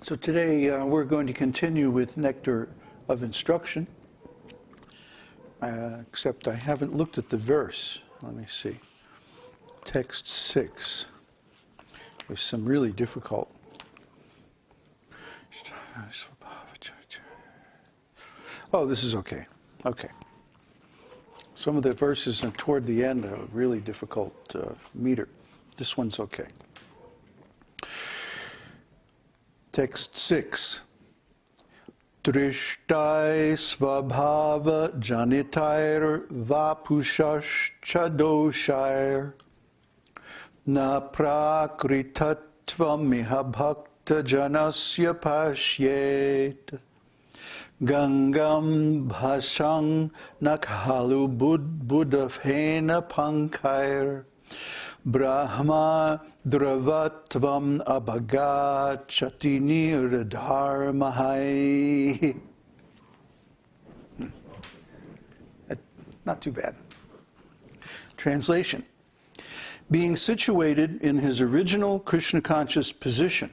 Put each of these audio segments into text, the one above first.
So today we're going to continue with Nectar of Instruction, except I haven't looked at the verse. Let me see. Text 6. There's some really difficult. Oh, this is okay. Okay. Some of the verses toward the end are really difficult meter. This one's okay. Text 6. Dṛṣṭaiḥ svabhāva-janitair vapuṣaś doṣair na prākṛtatvam bhakta janasya paśyet gaṅgāmbhasāṁ na khalu budbuda-phena-paṅkair brahma-dravatvam apagacchati nīra-dharmaiḥ. Not too bad. Translation. Being situated in his original Krishna conscious position,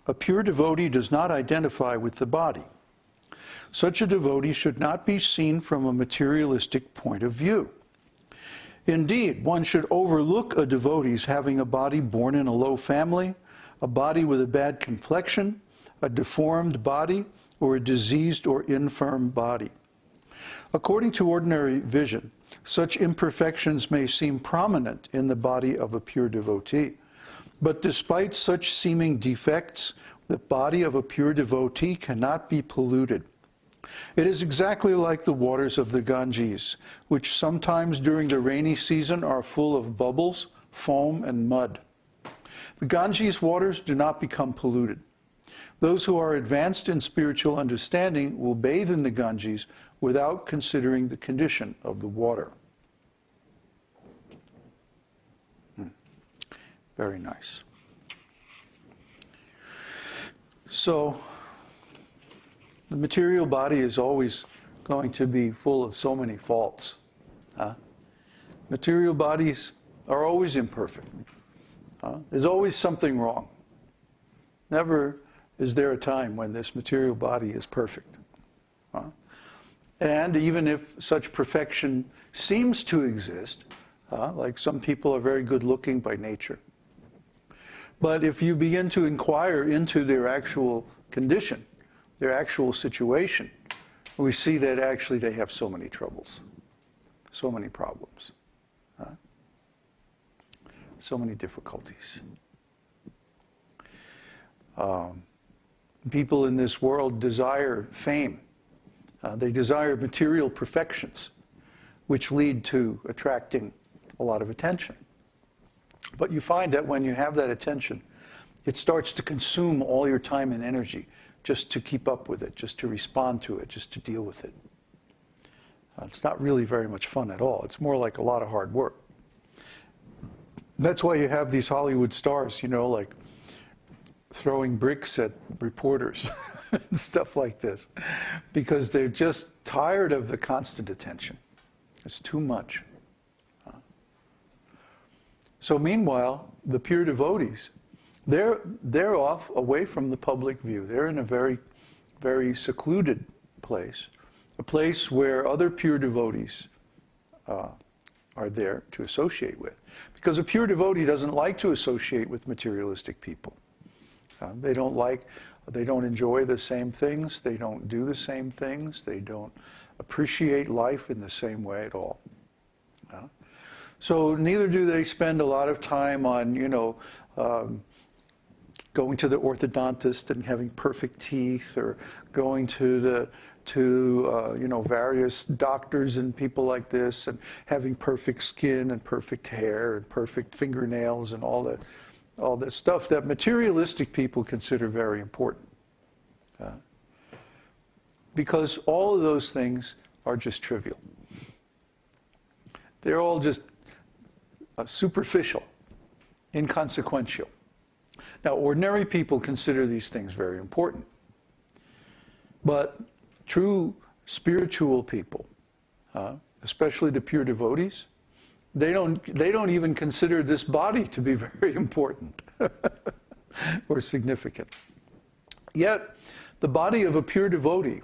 a pure devotee does not identify with the body. Such a devotee should not be seen from a materialistic point of view. Indeed, one should overlook a devotee's having a body born in a low family, a body with a bad complexion, a deformed body, or a diseased or infirm body. According to ordinary vision, such imperfections may seem prominent in the body of a pure devotee. But despite such seeming defects, the body of a pure devotee cannot be polluted. It is exactly like the waters of the Ganges, which sometimes during the rainy season are full of bubbles, foam, and mud. The Ganges waters do not become polluted. Those who are advanced in spiritual understanding will bathe in the Ganges without considering the condition of the water. Very nice. So, the material body is always going to be full of so many faults. Material bodies are always imperfect. There's always something wrong. Never is there a time when this material body is perfect. And even if such perfection seems to exist, like some people are very good looking by nature, but if you begin to inquire into their actual condition, their actual situation, we see that actually they have so many troubles, so many problems, so many difficulties. People in this world desire fame. They desire material perfections, which lead to attracting a lot of attention. But you find that when you have that attention, it starts to consume all your time and energy just to keep up with it, just to respond to it, just to deal with it. It's not really very much fun at all. It's more like a lot of hard work. That's why you have these Hollywood stars, you know, like throwing bricks at reporters and stuff like this, because they're just tired of the constant attention. It's too much. So meanwhile, the pure devotees, they're off away from the public view. They're in a very, very secluded place, a place where other pure devotees are there to associate with. Because a pure devotee doesn't like to associate with materialistic people. They don't enjoy the same things, they don't do the same things, they don't appreciate life in the same way at all. So neither do they spend a lot of time on, going to the orthodontist and having perfect teeth, or going to various doctors and people like this, and having perfect skin and perfect hair and perfect fingernails and all that stuff that materialistic people consider very important. Because all of those things are just trivial. They're all just superficial, inconsequential. Now, ordinary people consider these things very important. But true spiritual people, especially the pure devotees, they don't even consider this body to be very important or significant. Yet, the body of a pure devotee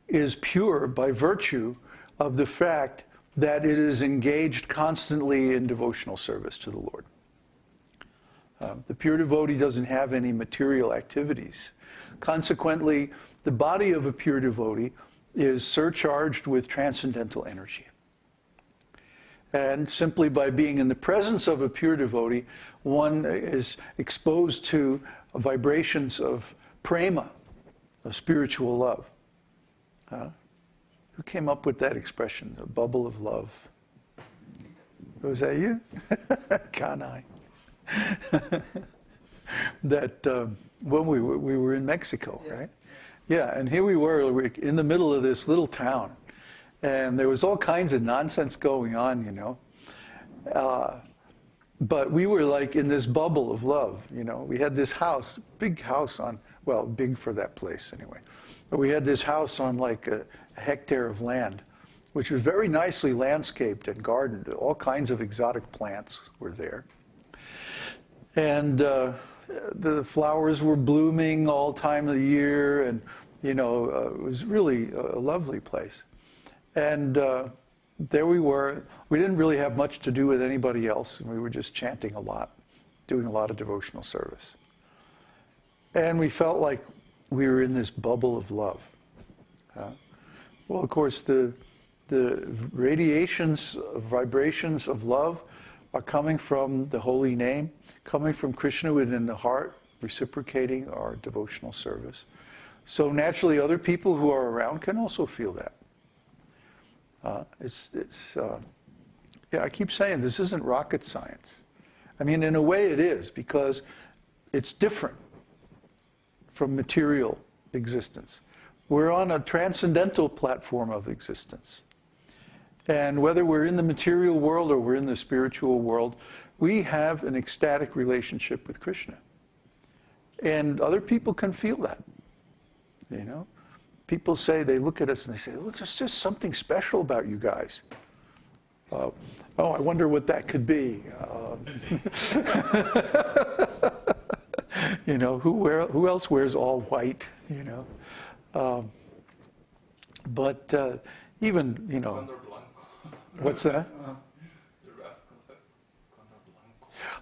is pure by virtue of the fact that it is engaged constantly in devotional service to the Lord. The pure devotee doesn't have any material activities. Consequently, the body of a pure devotee is surcharged with transcendental energy. And simply by being in the presence of a pure devotee, one is exposed to vibrations of prema, of spiritual love. Who came up with that expression, a bubble of love? Was that you? Kanai. That when we were in Mexico, right? Yeah, and here we were in the middle of this little town. And there was all kinds of nonsense going on, you know. But we were like in this bubble of love, you know. We had this house, big house on, well, big for that place anyway. But we had this house on like a hectare of land, which was very nicely landscaped and gardened. All kinds of exotic plants were there. And the flowers were blooming all time of the year, and, you know, it was really a lovely place. And there we were. We didn't really have much to do with anybody else, and we were just chanting a lot, doing a lot of devotional service. And we felt like we were in this bubble of love. Well, of course, the radiations, vibrations of love are coming from the holy name, coming from Kṛṣṇa within the heart, reciprocating our devotional service. So naturally, other people who are around can also feel that. Yeah, I keep saying this isn't rocket science. I mean, in a way it is, because it's different from material existence. We're on a transcendental platform of existence. And whether we're in the material world or we're in the spiritual world, we have an ecstatic relationship with Kṛṣṇa. And other people can feel that, you know. People say, they look at us and they say, well, there's just something special about you guys. Oh, I wonder what that could be. You know, who else wears all white, you know? But even, you know, what's that?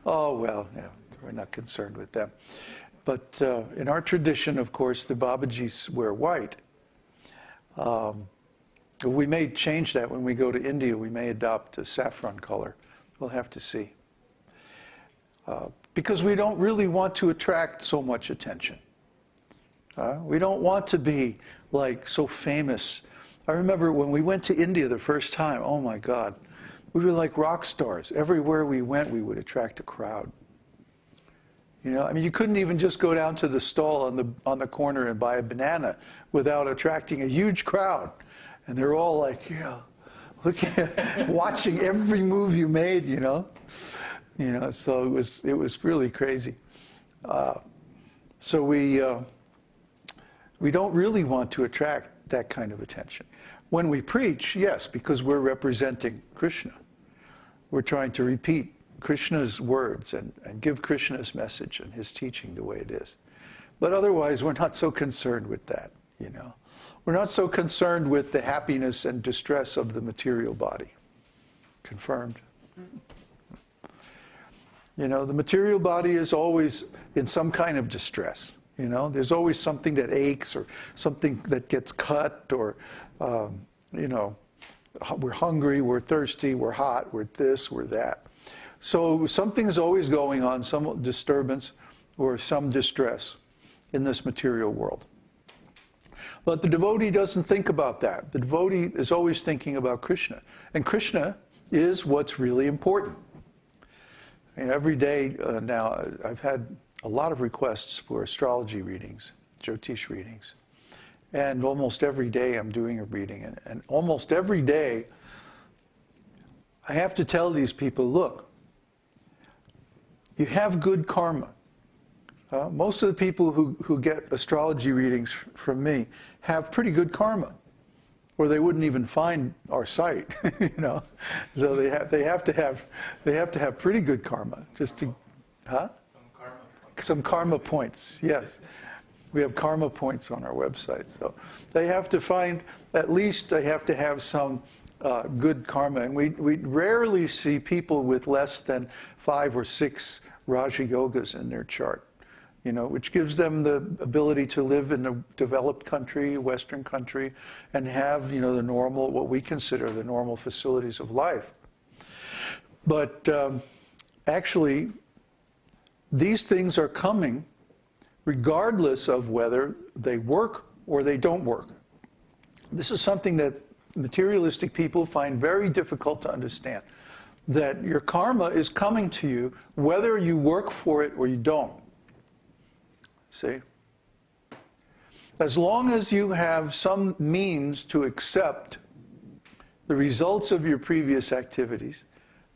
Oh, well, yeah, we're not concerned with them. But in our tradition, of course, the Babajis wear white. We may change that when we go to India. We may adopt a saffron color. We'll have to see. Because we don't really want to attract so much attention. We don't want to be like so famous. I remember when we went to India the first time, oh my God, we were like rock stars. Everywhere we went, we would attract a crowd. You know, I mean, you couldn't even just go down to the stall on the corner and buy a banana without attracting a huge crowd. And they're all like, you know, looking at, watching every move you made, you know. You know, so it was really crazy. So we don't really want to attract that kind of attention. When we preach, yes, because we're representing Kṛṣṇa. We're trying to repeat Kṛṣṇa's words and give Kṛṣṇa's message and his teaching the way it is. But otherwise, we're not so concerned with that, you know. We're not so concerned with the happiness and distress of the material body. Confirmed. You know, the material body is always in some kind of distress. You know, there's always something that aches or something that gets cut or, you know, we're hungry, we're thirsty, we're hot, we're this, we're that. So something's always going on, some disturbance or some distress in this material world. But the devotee doesn't think about that. The devotee is always thinking about Kṛṣṇa. And Kṛṣṇa is what's really important. I mean, every day now, I've had a lot of requests for astrology readings, Jyotish readings. And almost every day I'm doing a reading. And almost every day, I have to tell these people, look, you have good karma. Most of the people who get astrology readings from me have pretty good karma, or they wouldn't even find our site, you know. So they have to have pretty good karma just to, Some karma points, yes. We have karma points on our website. So they have to find, at least they have to have some good karma. And we rarely see people with less than 5 or 6 Raja Yogas in their chart, you know, which gives them the ability to live in a developed country, Western country, and have, you know, the normal, what we consider the normal facilities of life. But actually, these things are coming regardless of whether they work or they don't work. This is something that materialistic people find very difficult to understand, that your karma is coming to you whether you work for it or you don't. See? As long as you have some means to accept the results of your previous activities,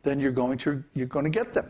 then you're going to get them.